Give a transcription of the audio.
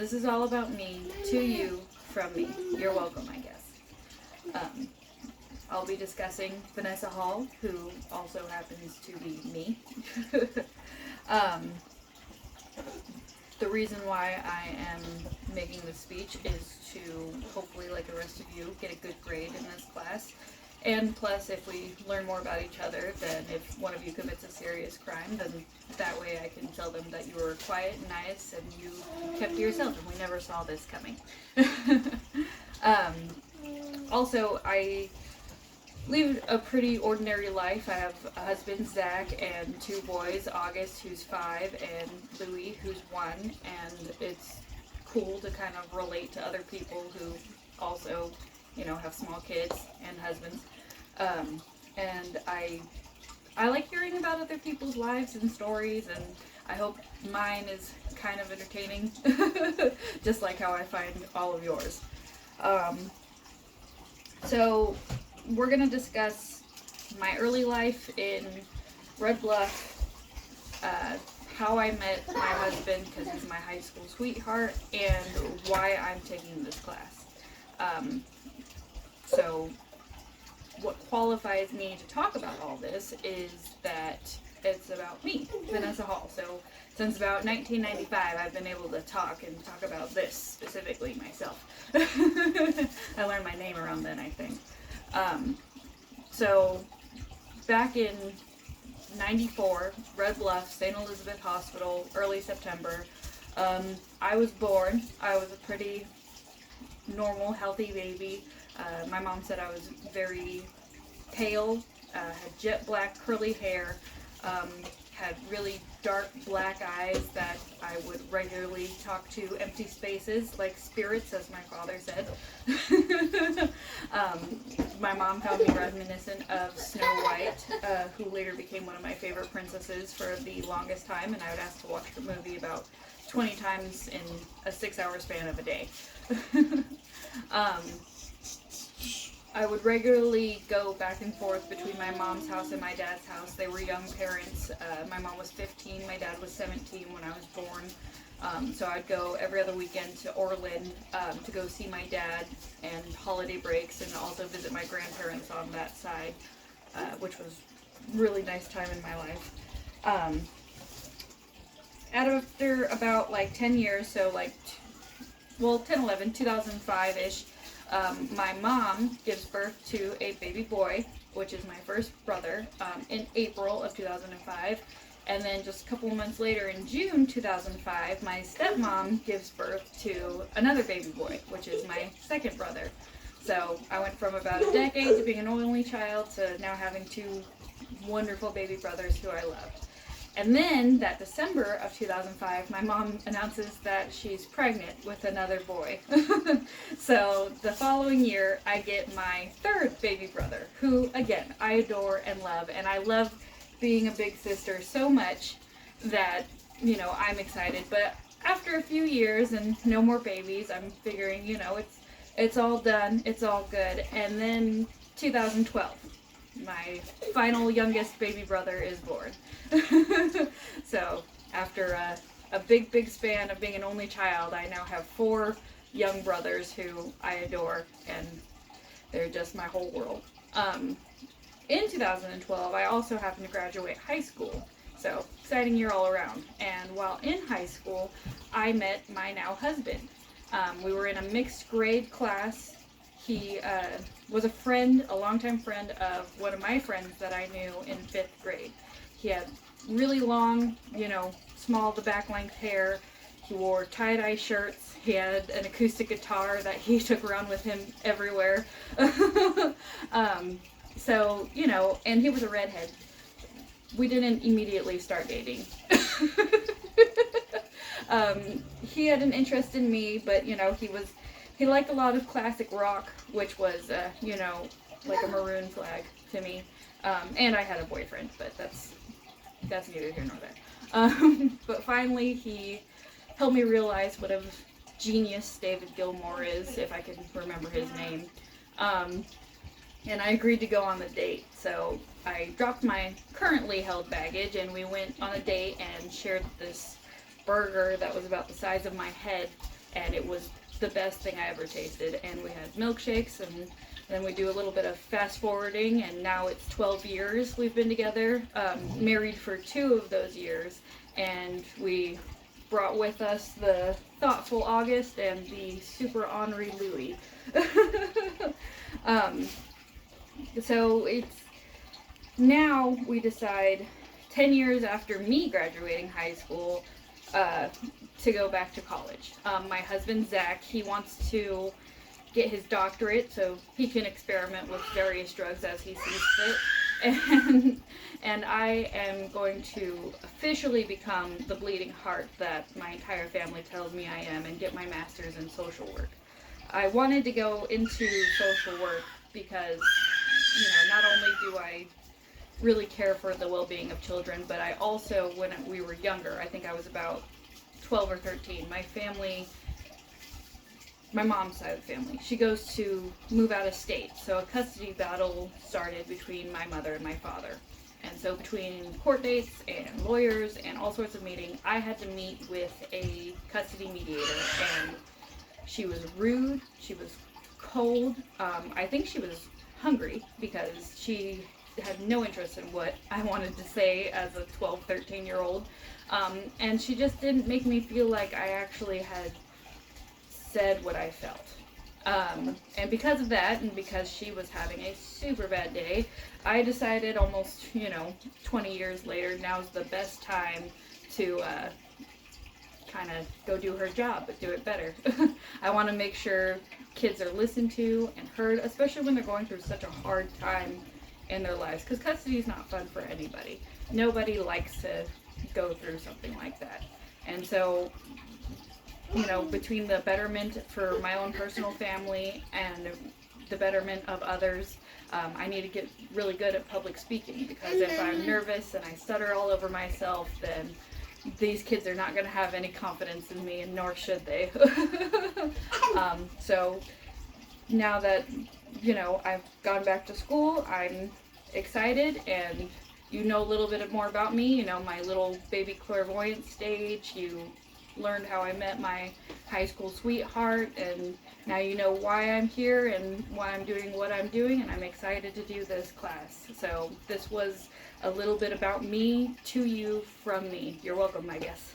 this is all about me, to you, from me. You're welcome, I guess. I'll be discussing Vanessa Hall, who also happens to be me. The reason why I am making this speech is to hopefully, like the rest of you, get a good grade in this class. And plus, if we learn more about each other, then if one of you commits a serious crime, then that way I can tell them that you were quiet and nice and you kept to yourself and we never saw this coming. Also, I lead a pretty ordinary life. I have a husband, Zach, and 2 boys, August, who's 5, and Louis, who's 1, and it's cool to kind of relate to other people who also, you know, have small kids and husbands. And I like hearing about other people's lives and stories, and I hope mine is kind of entertaining, just like how I find all of yours. So we're going to discuss my early life in Red Bluff, how I met my husband, because he's my high school sweetheart, and why I'm taking this class. So what qualifies me to talk about all this is that it's about me, Vanessa Hall. So since about 1995, I've been able to talk about this specifically myself. I learned my name around then, I think. So back in 94, Red Bluff, St. Elizabeth Hospital, early September, I was born. I was a pretty normal, healthy baby. My mom said I was very pale, had jet black curly hair, had really dark black eyes that I would regularly talk to empty spaces like spirits, as my father said. My mom found me reminiscent of Snow White, who later became one of my favorite princesses for the longest time, and I would ask to watch the movie about 20 times in a 6-hour span of a day. I would regularly go back and forth between my mom's house and my dad's house. They were young parents. My mom was 15, my dad was 17 when I was born. So I'd go every other weekend to Orland to go see my dad and holiday breaks, and also visit my grandparents on that side, which was a really nice time in my life. After about like 10 years, so like, 10, 11, 2005-ish, my mom gives birth to a baby boy, which is my first brother, in April of 2005. And then just a couple of months later, in June 2005, my stepmom gives birth to another baby boy, which is my second brother. So I went from about a decade to being an only child to now having 2 wonderful baby brothers who I loved. And then, that December of 2005, my mom announces that she's pregnant with another boy. So, the following year, I get my 3rd baby brother, who, again, I adore and love. And I love being a big sister so much that, you know, I'm excited. But after a few years and no more babies, I'm figuring, you know, it's all done, it's all good. And then, 2012. My final youngest baby brother is born. So after a big span of being an only child, I now have 4 young brothers who I adore, and they're just my whole world. In 2012, I also happened to graduate high school, so exciting year all around. And while in high school, I met my now husband. We were in a mixed grade class. He was a longtime friend of one of my friends that I knew in 5th grade. He had really long, you know, small to back length hair. He wore tie-dye shirts. He had an acoustic guitar that he took around with him everywhere. So, you know, and he was a redhead. We didn't immediately start dating. He had an interest in me, but, you know, he liked a lot of classic rock, which was, you know, like a maroon flag to me. And I had a boyfriend, but that's neither here nor there. But finally, he helped me realize what a genius David Gilmour is, if I can remember his name. And I agreed to go on the date. So I dropped my currently held baggage, and we went on a date and shared this burger that was about the size of my head and it was the best thing I ever tasted. And we had milkshakes, and then we do a little bit of fast forwarding, and now it's 12 years we've been together, married for 2 of those years, and we brought with us the thoughtful August and the super ornery Louie. So it's now we decide 10 years after me graduating high school to go back to college. My husband Zach, he wants to get his doctorate so he can experiment with various drugs as he sees fit, and I am going to officially become the bleeding heart that my entire family tells me I am, and get my master's in social work. I wanted to go into social work because, you know, not only do I really care for the well-being of children, but I also, when we were younger, I think I was about 12 or 13, my mom's side of the family, she goes to move out of state. So a custody battle started between my mother and my father. And so between court dates and lawyers and all sorts of meetings, I had to meet with a custody mediator, and she was rude, she was cold, I think she was hungry because she had no interest in what I wanted to say as a 12, 13-year-old. And she just didn't make me feel like I actually had said what I felt. And because of that, and because she was having a super bad day, I decided almost, 20 years later, now's the best time to kind of go do her job, but do it better. I want to make sure kids are listened to and heard, especially when they're going through such a hard time in their lives, because custody is not fun for anybody. Nobody likes to go through something like that. And so, between the betterment for my own personal family and the betterment of others, I need to get really good at public speaking, because if I'm nervous and I stutter all over myself, then these kids are not going to have any confidence in me, and nor should they. So now that, I've gone back to school, I'm excited, and you know a little bit more about me, my little baby clairvoyant stage. You learned how I met my high school sweetheart, and now you know why I'm here and why I'm doing what I'm doing, and I'm excited to do this class. So this was a little bit about me to you from me. You're welcome, I guess.